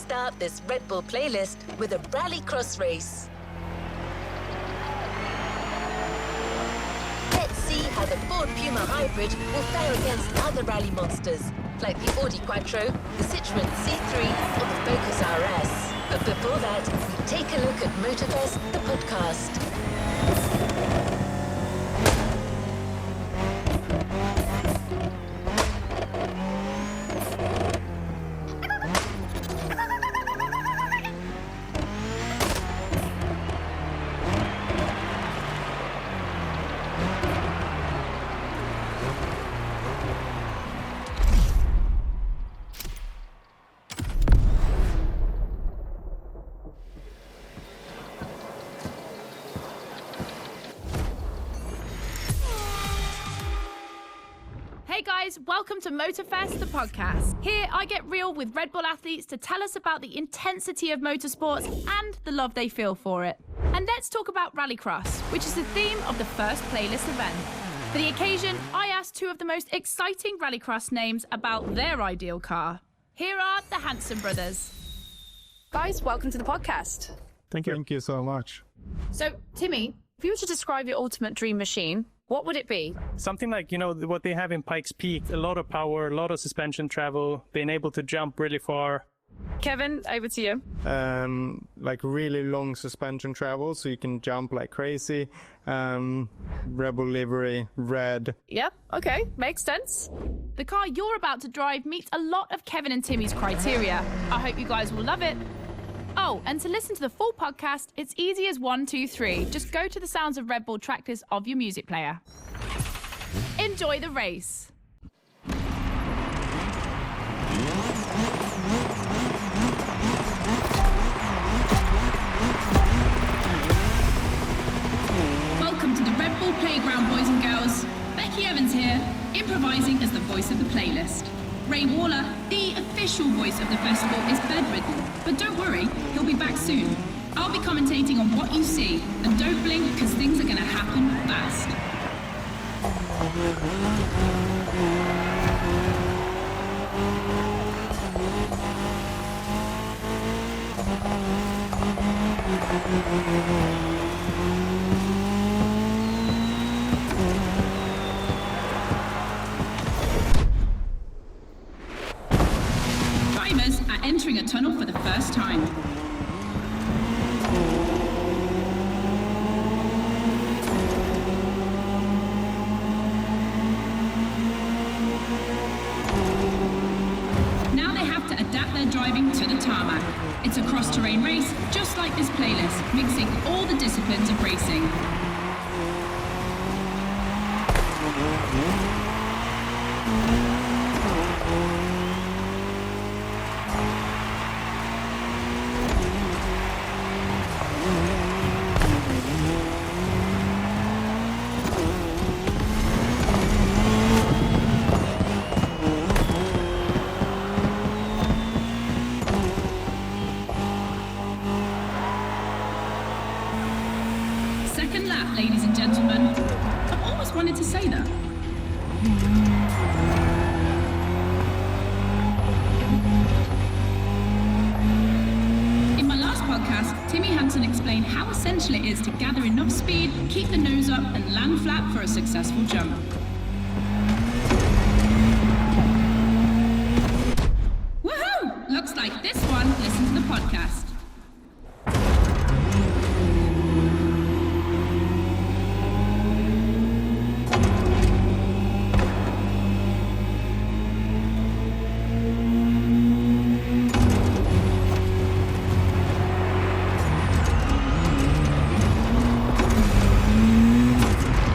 start this Red Bull playlist with a rallycross race. Let's see how the Ford Puma Hybrid will fare against other rally monsters, like the Audi Quattro, the Citroën C3, or the Focus RS. But before that, we take a look at Motorfest, the podcast. Hey guys, welcome to Motorfest, the podcast. Here I get real with Red Bull athletes to tell us about the intensity of motorsports and the love they feel for it. And let's talk about Rallycross, which is the theme of the first playlist event. For the occasion, I asked two of the most exciting Rallycross names about their ideal car. Here are the Hanson brothers. Guys, welcome to the podcast. Thank you. Thank you so much. So, Timmy, if you were to describe your ultimate dream machine, what would it be? Something like, what they have in Pikes Peak, a lot of power, a lot of suspension travel, being able to jump really far. Kevin, over to you. Like really long suspension travel, so you can jump like crazy. Red Bull livery, red. Yep, okay, makes sense. The car you're about to drive meets a lot of Kevin and Timmy's criteria. I hope you guys will love it. Oh, and to listen to the full podcast, it's easy as 1, 2, 3. Just go to the Sounds of Red Bull tracklist of your music player. Enjoy the race. Welcome to the Red Bull Playground, boys and girls. Becky Evans here, improvising as the voice of the playlist. Ray Waller, the official voice of the festival, is bedridden, but don't worry, he'll be back soon. I'll be commentating on what you see, and don't blink because things are going to happen fast. Drivers are entering a tunnel for the first time. Now they have to adapt their driving to the tarmac. It's a cross-terrain race, just like this playlist, mixing all the disciplines of racing. Second lap, ladies and gentlemen. I've always wanted to say that. In my last podcast, Timmy Hanson explained how essential it is to gather enough speed, keep the nose up, and land flat for a successful jump. Woohoo! Looks like this one. Listen to the podcast.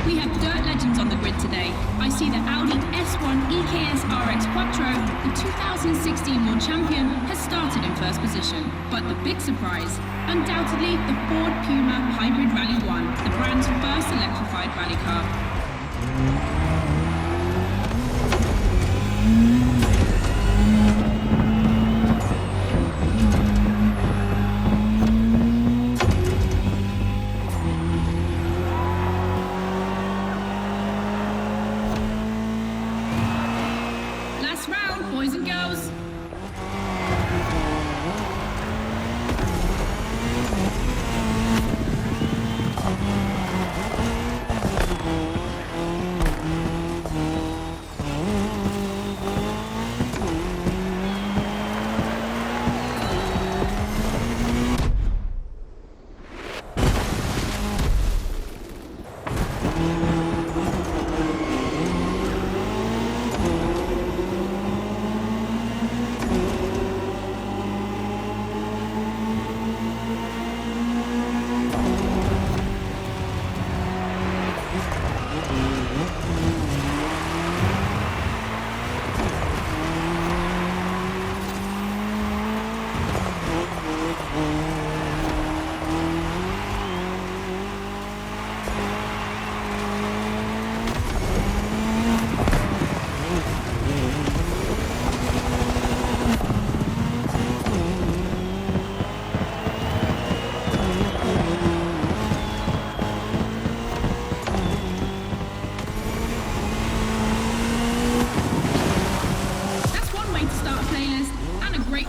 We have dirt legends on the grid today. I see the Audi S1 EKS RX Quattro, the 2016 world champion, has started in first position. But the big surprise, undoubtedly the Ford Puma Hybrid Rally 1, the brand's first electrified rally car. Last round, boys and girls.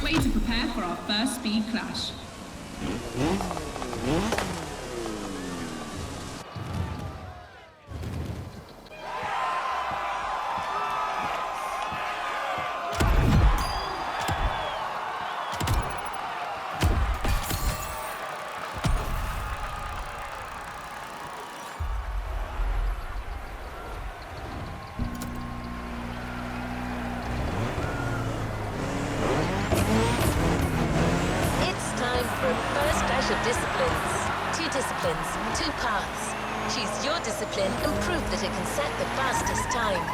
way to prepare for our first speed clash. Of disciplines. 2 disciplines, 2 paths. Choose your discipline and prove that it can set the fastest time.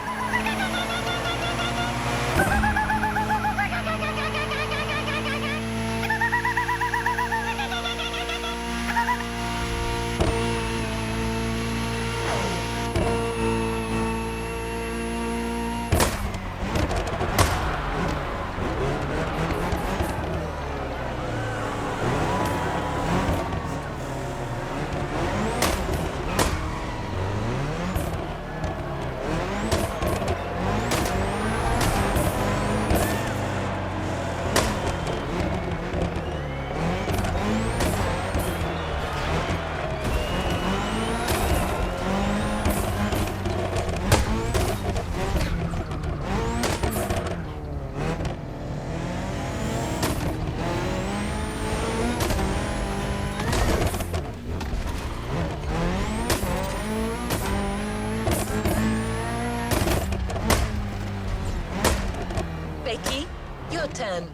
Becky, your turn.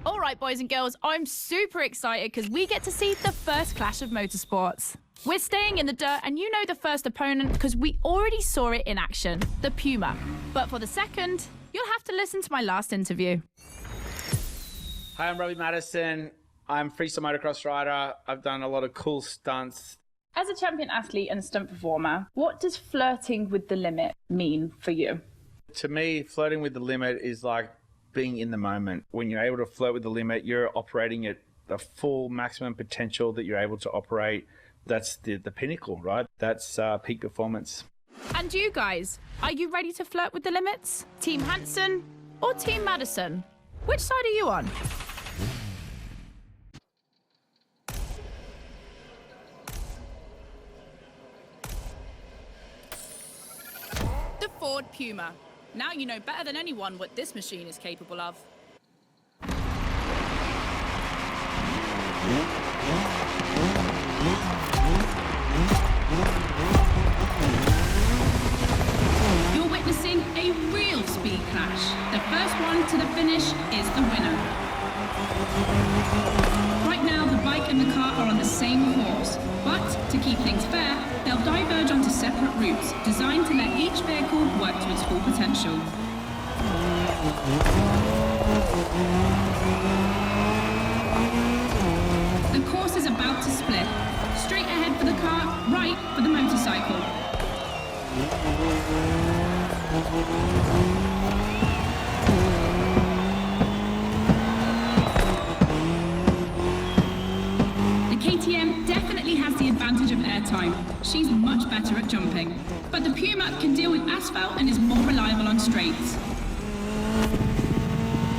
All right, boys and girls, I'm super excited because we get to see the first clash of motorsports. We're staying in the dirt, and you know the first opponent because we already saw it in action, the Puma. But for the second, you'll have to listen to my last interview. Hi, I'm Robbie Madison. I'm freestyle motocross rider. I've done a lot of cool stunts. As a champion athlete and stunt performer, what does flirting with the limit mean for you? To me, flirting with the limit is like being in the moment. When you're able to flirt with the limit, you're operating at the full maximum potential that you're able to operate. That's the pinnacle, right? That's peak performance. And you guys, are you ready to flirt with the limits? Team Hansen or Team Madison? Which side are you on? The Ford Puma. Now you know better than anyone what this machine is capable of. You're witnessing a real speed clash. The first one to the finish is the winner. Right now, the bike and the car are on the same course, but to keep things fair, they'll diverge onto separate routes, designed to let each vehicle work to its full potential. The course is about to split. Straight ahead for the car, right for the motorcycle. The KTM definitely has the advantage of airtime. She's much better at jumping. But the Puma can deal with asphalt and is more reliable on straights.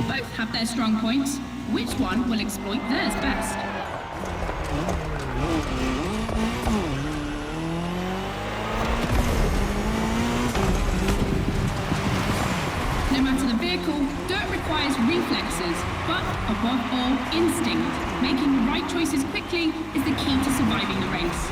Both have their strong points. Which one will exploit theirs best? No matter the vehicle, dirt requires reflexes, but above all, instinct. Making the right choices quickly is the key to surviving the race.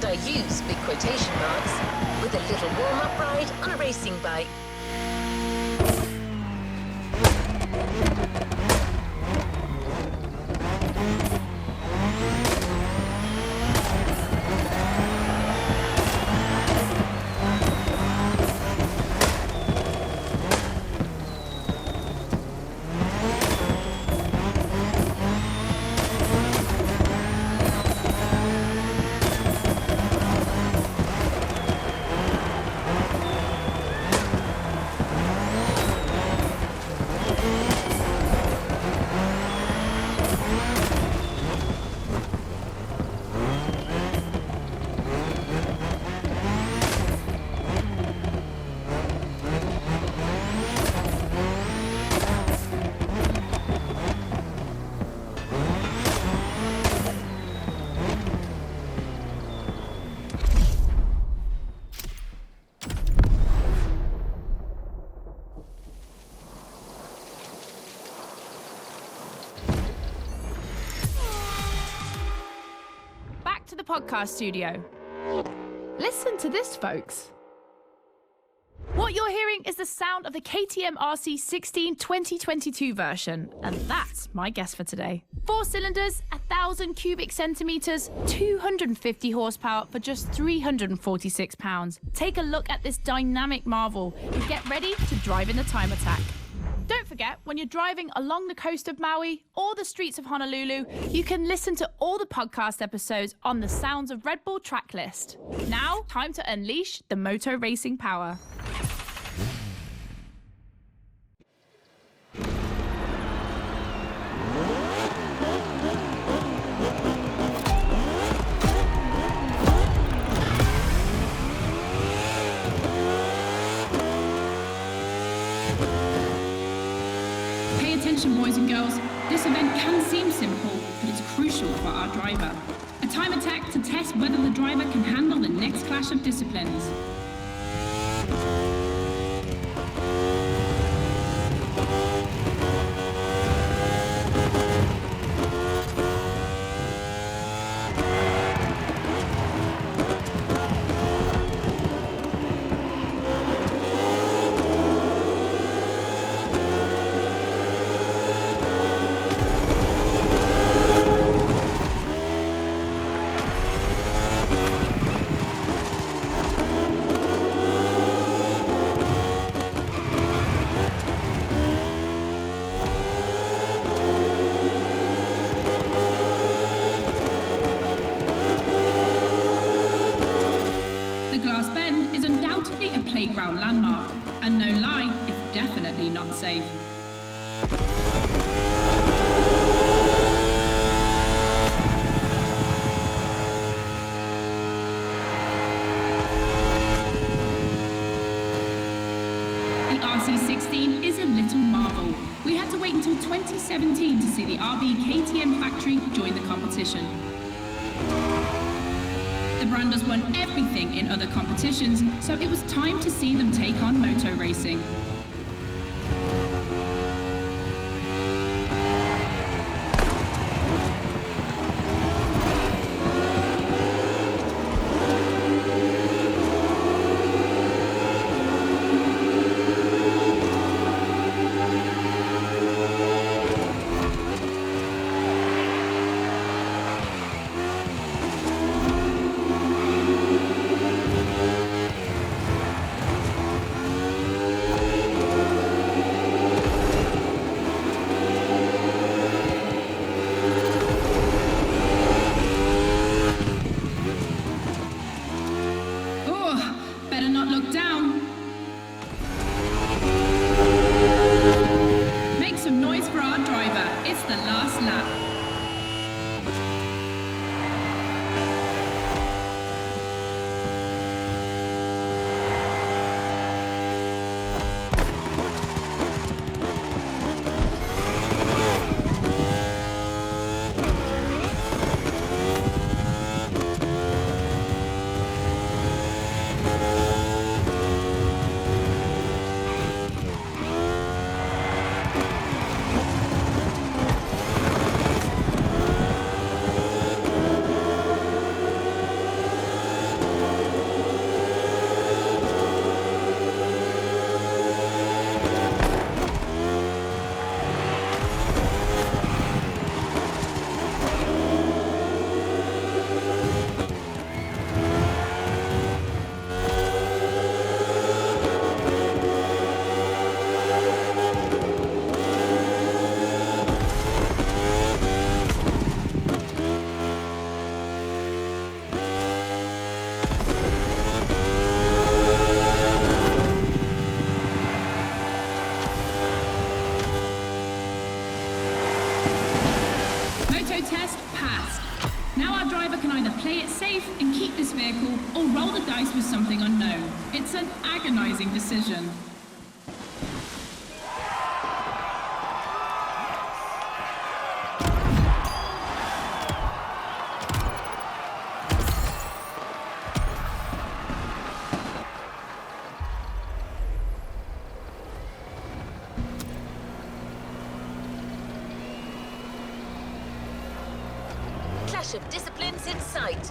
and I use big quotation marks, with a little warm-up ride on a racing bike. To the podcast studio. Listen to this, folks. What you're hearing is the sound of the KTM RC16 2022 version, and that's my guess for today. 4 cylinders, 1,000 cubic centimeters, 250 horsepower for just 346 pounds. Take a look at this dynamic marvel and get ready to drive in the time attack. Don't forget, when you're driving along the coast of Maui or the streets of Honolulu, you can listen to all the podcast episodes on the Sounds of Red Bull track list. Now, time to unleash the moto racing power. Pay attention, boys and girls. This event can seem simple, but it's crucial for our driver. A time attack to test whether the driver can handle the next clash of disciplines. Playground landmark, and no lie, it's definitely not safe. The RC16 is a little marvel. We had to wait until 2017 to see the RB KTM factory join the competition. The brand has won everything in other competitions, so it was time to see them take on moto racing. can either play it safe and keep this vehicle or roll the dice with something unknown. It's an agonizing decision. Clash of disciplines in sight.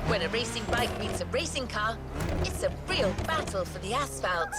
When a racing bike meets a racing car, it's a real battle for the asphalt.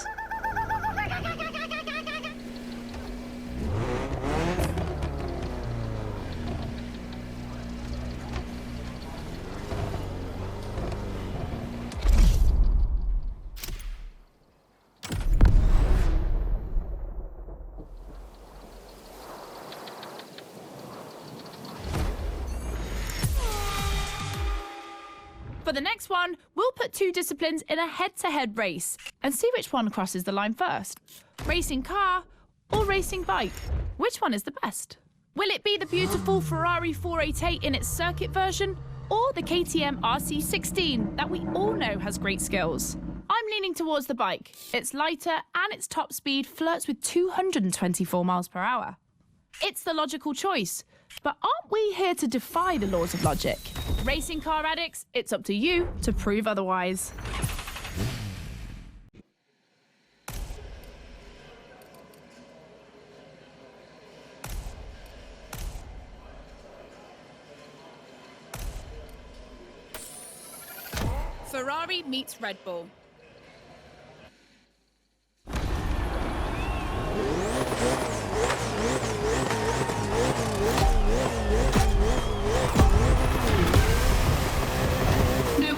For the next one, we'll put two disciplines in a head-to-head race and see which one crosses the line first. Racing car or racing bike? Which one is the best? Will it be the beautiful Ferrari 488 in its circuit version or the KTM RC16 that we all know has great skills? I'm leaning towards the bike. It's lighter and its top speed flirts with 224 miles per hour. It's the logical choice. But aren't we here to defy the laws of logic? Racing car addicts, it's up to you to prove otherwise. Ferrari meets Red Bull.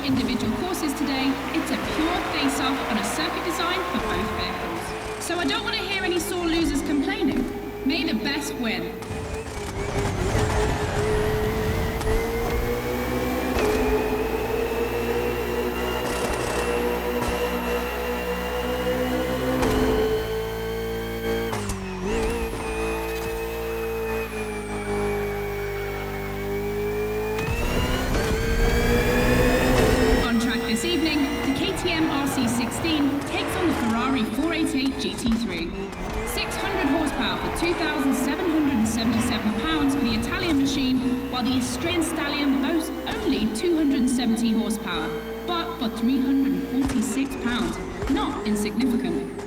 Individual courses today, it's a pure face-off on a circuit design for both vehicles. So I don't want to hear any sore losers complaining. May the best win. This evening, the KTM RC16 takes on the Ferrari 488 GT3. 600 horsepower for 2,777 pounds for the Italian machine, while the Austrian Stallion boasts only 270 horsepower, but for 346 pounds, not insignificant.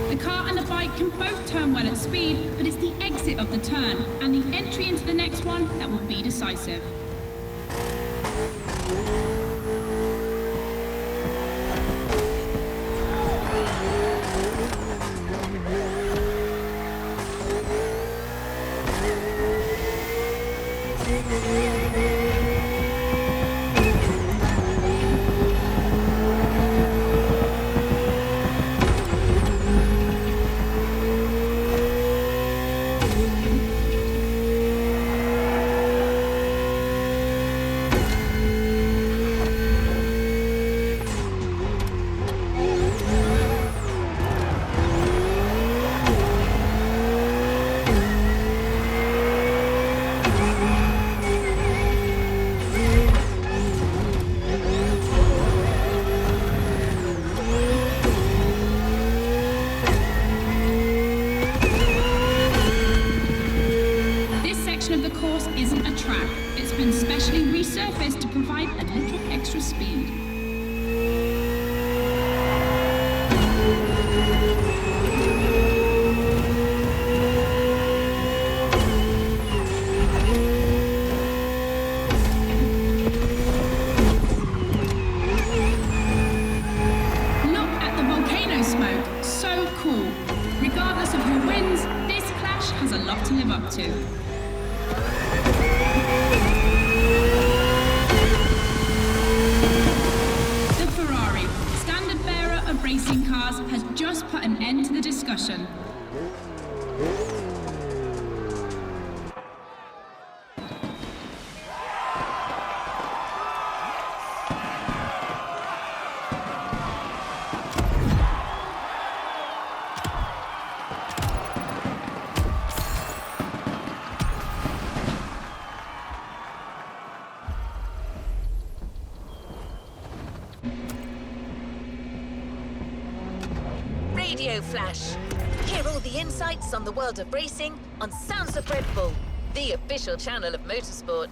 The car and the bike can both turn well at speed, but it's the exit of the turn and the entry into the next one that will be decisive. Specially resurfaced to provide a little extra speed. Look at the volcano smoke, so cool. Regardless of who wins, this clash has a lot to live up to. Racing cars has just put an end to the discussion. Radio Flash. Hear all the insights on the world of racing on Sounds of Red Bull, the official channel of motorsport.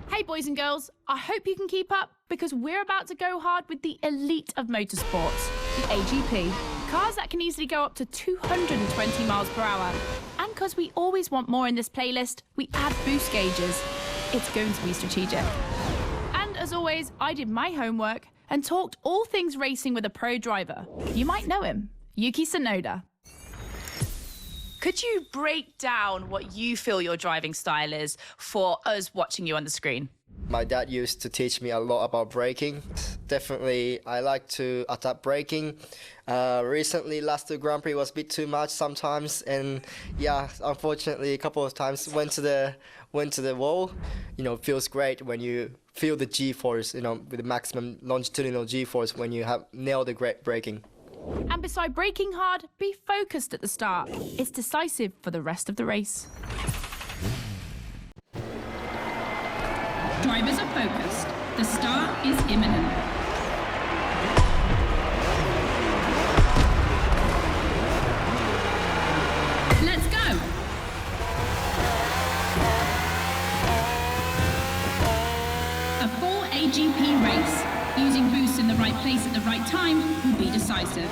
Hey boys and girls, I hope you can keep up because we're about to go hard with the elite of motorsports, the AGP. Cars that can easily go up to 220 miles per hour. And because we always want more in this playlist, we add boost gauges. It's going to be strategic. And as always, I did my homework and talked all things racing with a pro driver. You might know him, Yuki Tsunoda. Could you break down what you feel your driving style is for us watching you on the screen? My dad used to teach me a lot about braking. Definitely, I like to adapt braking. Recently, last Grand Prix was a bit too much sometimes, and yeah, unfortunately, a couple of times went to the wall. You know, it feels great when you feel the G-force. You know, with the maximum longitudinal G-force when you have nailed the great braking. And beside braking hard, be focused at the start. It's decisive for the rest of the race. Drivers are focused. The start is imminent. Let's go! A full AGP race, using boosts in the right place at the right time, will be decisive.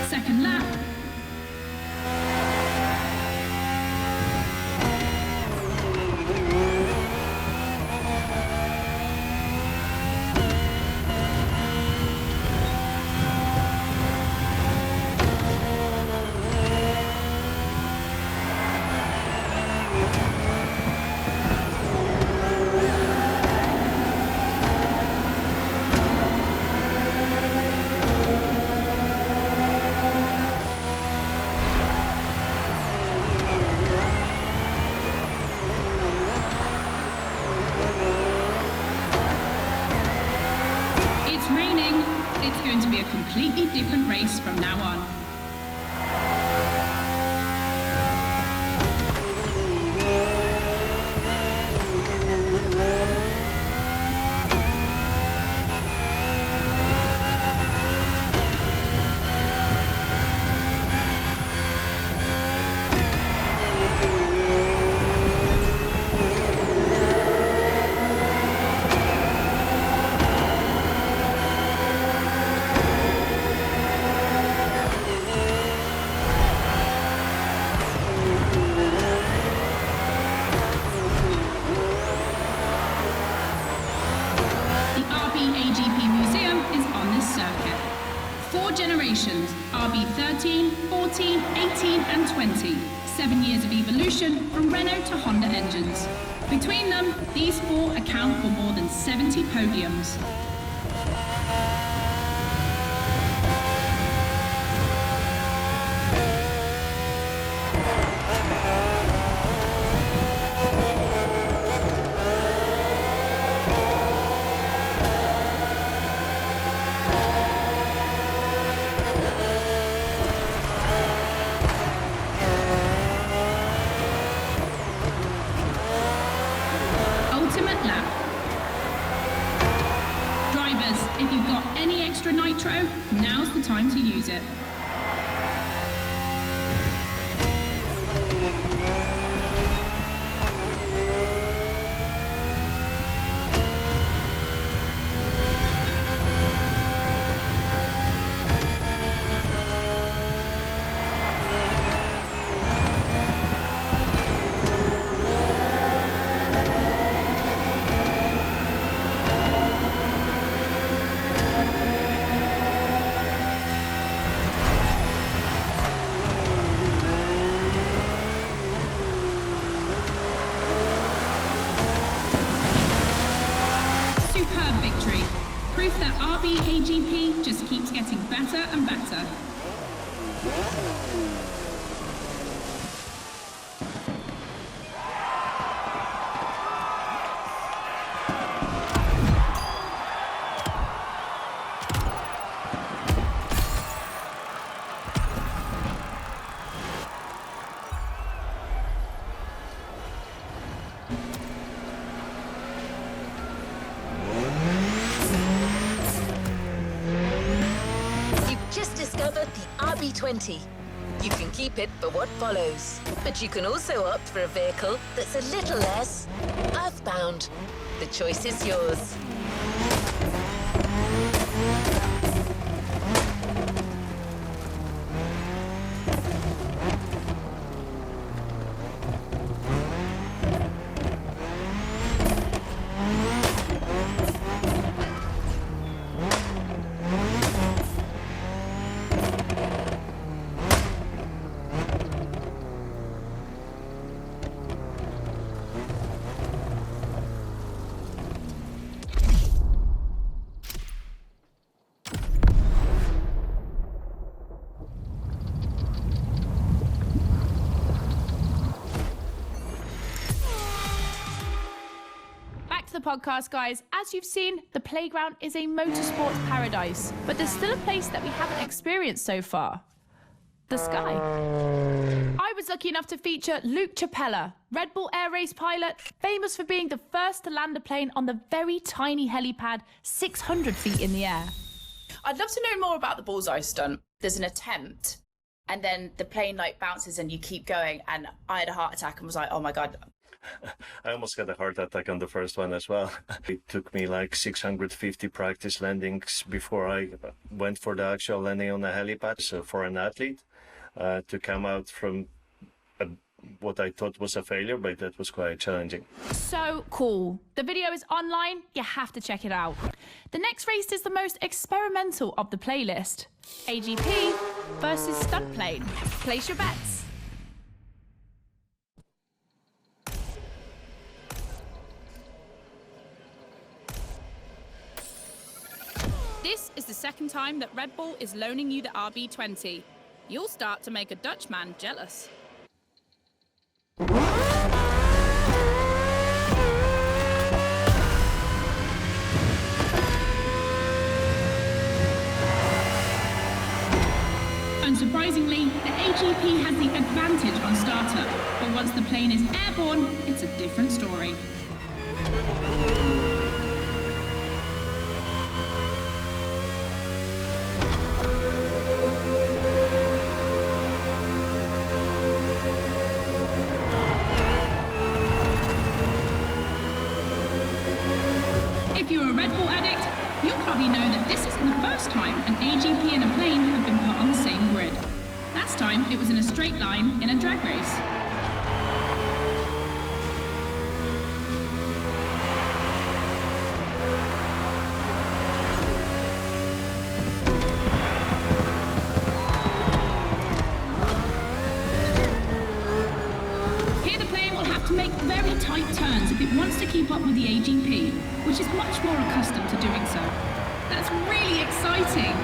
Second lap. It's raining. It's going to be a completely different race from now on. The RB AGP Museum is on this circuit. 4 generations, RB 13, 14, 18 and 20. 7 years of evolution from Renault to Honda engines. Between them, these 4 account for more than 70 podiums. Ultimate lap. Drivers, if you've got any extra nitro, now's the time to use it. just keeps getting better and better. Discovered the RB20. You can keep it for what follows, but you can also opt for a vehicle that's a little less earthbound. The choice is yours. The podcast, guys. As you've seen, the playground is a motorsports paradise, but there's still a place that we haven't experienced so far: the sky. I was lucky enough to feature Luke Chapella, Red Bull air race pilot, famous for being the first to land a plane on the very tiny helipad 600 feet in the air. I'd love to know more about the bullseye stunt. There's an attempt, and then the plane like bounces and you keep going, and I had a heart attack and was like, oh my God. I almost had a heart attack on the first one as well. It took me like 650 practice landings before I went for the actual landing on the helipad. So for an athlete to come out from what I thought was a failure, but that was quite challenging. So cool. The video is online. You have to check it out. The next race is the most experimental of the playlist: AGP versus stunt plane. Place your bets. This is the second time that Red Bull is loaning you the RB20. You'll start to make a Dutch man jealous. Unsurprisingly, the AGP has the advantage on startup, but once the plane is airborne, it's a different story. If you're a Red Bull addict, you'll probably know that this isn't the first time an AGP and a plane have been put on the same grid. Last time, it was in a straight line in a drag race. Here the plane will have to make very tight turns if it wants to keep up with the AGP, which is much more accustomed to doing so. That's really exciting!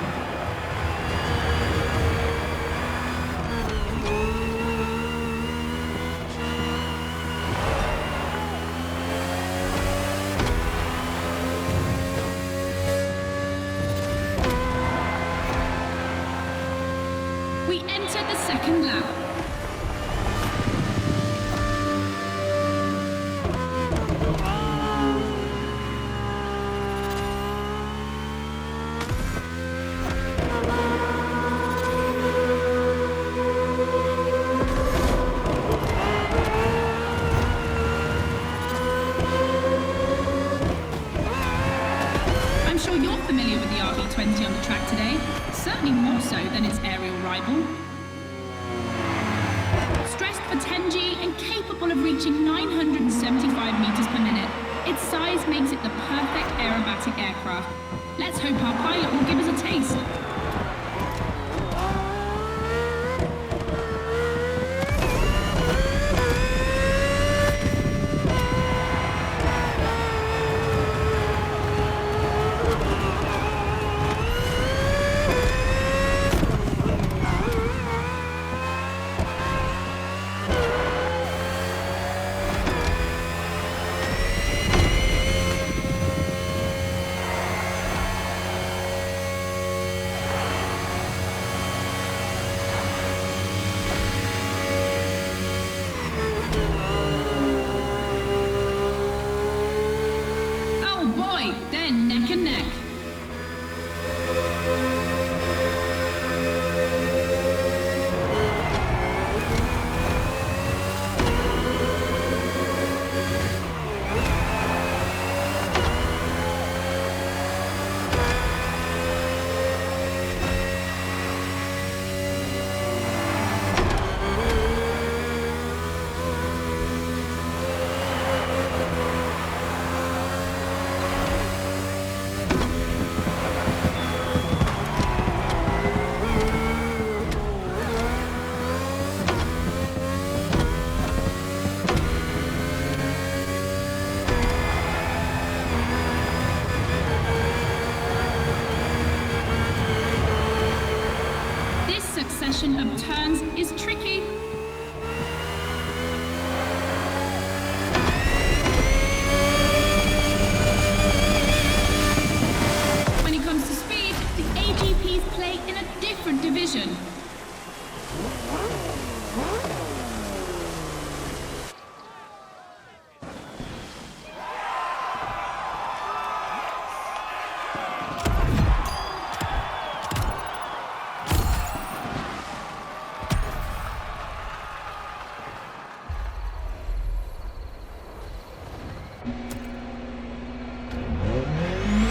We enter the second lap. I'm sure you're familiar with the RB20 on the track today, certainly more so than its aerial rival. Stressed for 10G and capable of reaching 975 meters per minute, its size makes it the perfect aerobatic aircraft. Let's hope our pilot will give us a taste. combination of turns is tricky. When it comes to speed, the AGPs play in a different division.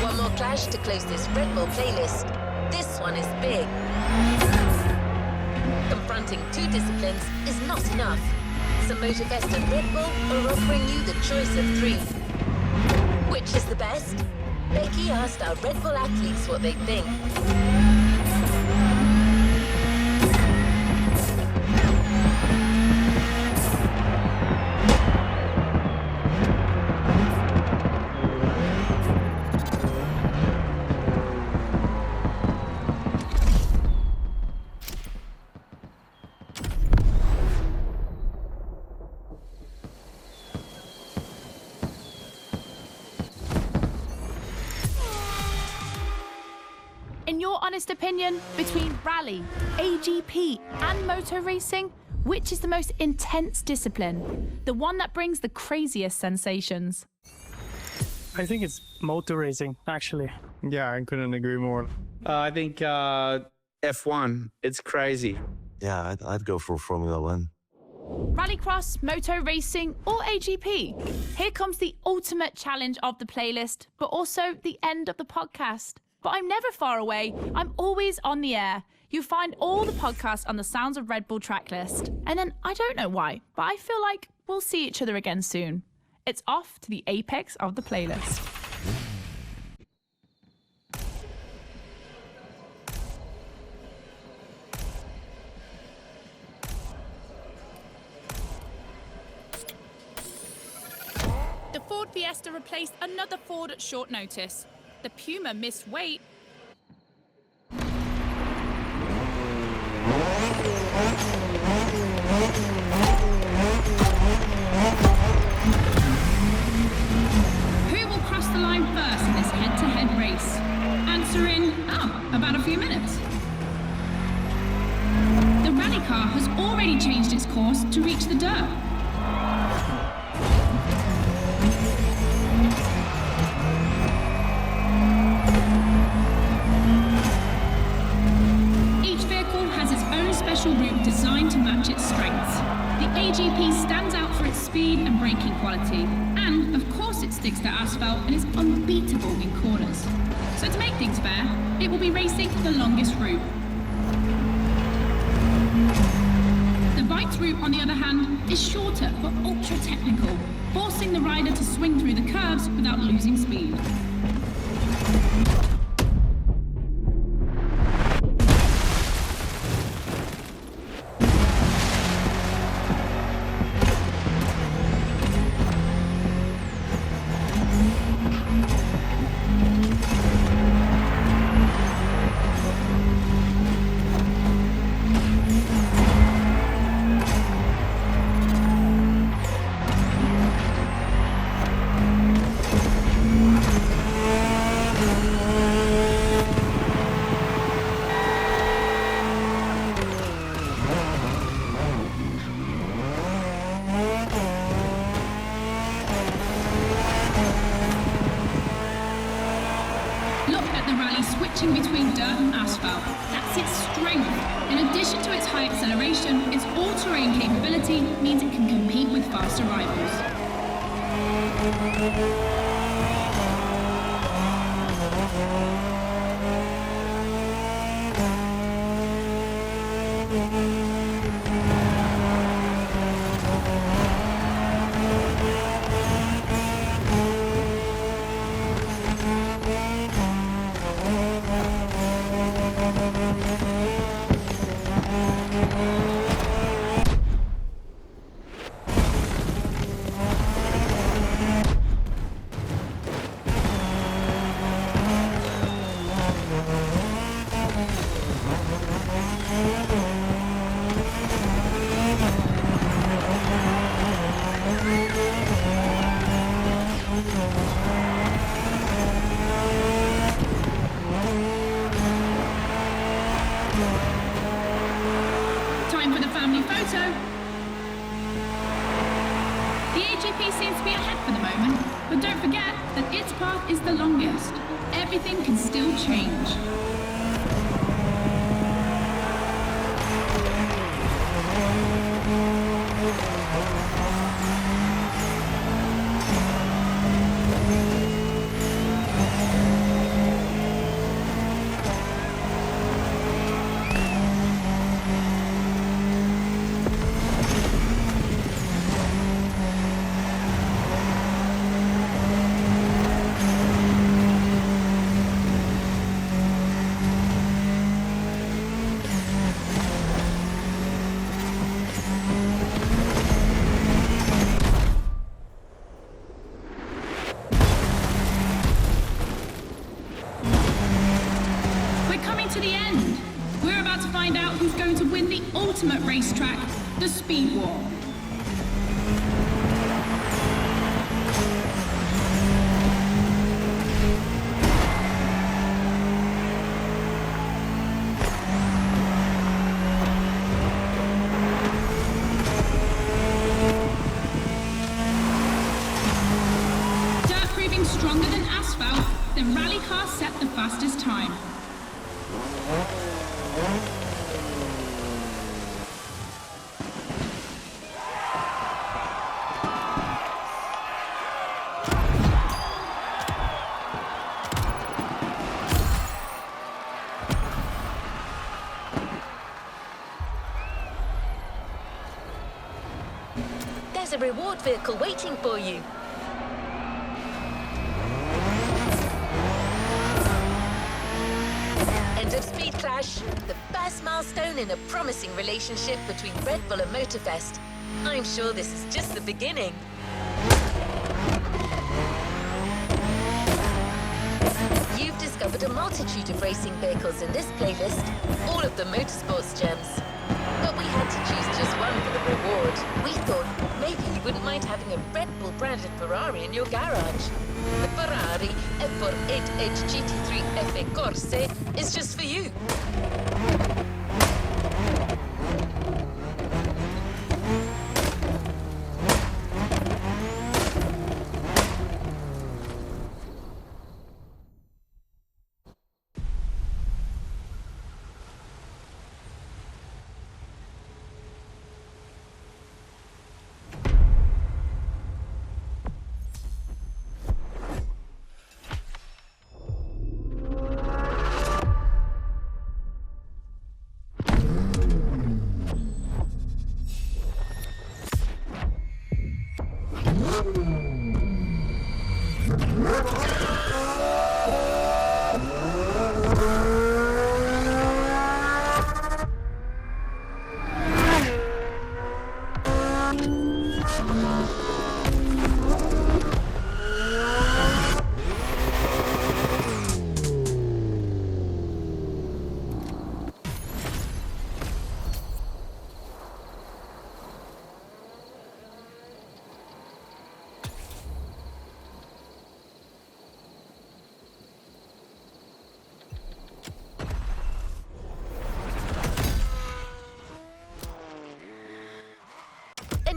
One more clash to close this Red Bull playlist. This one is big. Confronting two disciplines is not enough. So MotorFest and Red Bull are offering you the choice of three. Which is the best? Becky asked our Red Bull athletes what they think. In your honest opinion, between rally, AGP, and motor racing, which is the most intense discipline? The one that brings the craziest sensations? I think it's motor racing, actually. Yeah, I couldn't agree more. I think F1. It's crazy. Yeah, I'd go for Formula One. Rallycross, moto racing, or AGP? Here comes the ultimate challenge of the playlist, but also the end of the podcast. But I'm never far away. I'm always on the air. You find all the podcasts on the Sounds of Red Bull tracklist. And then I don't know why, but I feel like we'll see each other again soon. It's off to the apex of the playlist. The Ford Fiesta replaced another Ford at short notice. The Puma missed weight. Who will cross the line first in this head-to-head race? Answer in, about a few minutes. The rally car has already changed its course to reach the dirt. Each vehicle has its own special route designed to match its strengths. The AGP stands out for its speed and braking quality, and of course it sticks to asphalt and is unbeatable in corners. So to make things fair, it will be racing the longest route. The bike's route, on the other hand, is shorter but ultra-technical, forcing the rider to swing through the curves without losing speed. Look at the rally switching between dirt and asphalt. That's its strength. In addition to its high acceleration, its all-terrain capability means it can compete with faster rivals. with a family photo. The AGP seems to be ahead for the moment, but don't forget that its path is the longest. Everything can still change. To the end. We're about to find out who's going to win the ultimate racetrack, the Speed War. Dirt proving stronger than asphalt, the rally car set the fastest time. There's a reward vehicle waiting for you. End of speed clash. The first milestone in a promising relationship between Red Bull and Motorfest. I'm sure this is just the beginning. You've discovered a multitude of racing vehicles in this playlist, all of them motorsports gems. But we had to choose just one for the reward. We thought maybe you wouldn't mind having a Red Bull branded Ferrari in your garage. The Ferrari F48 GT3 FA Corse is just for you.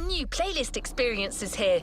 New playlist experience is here.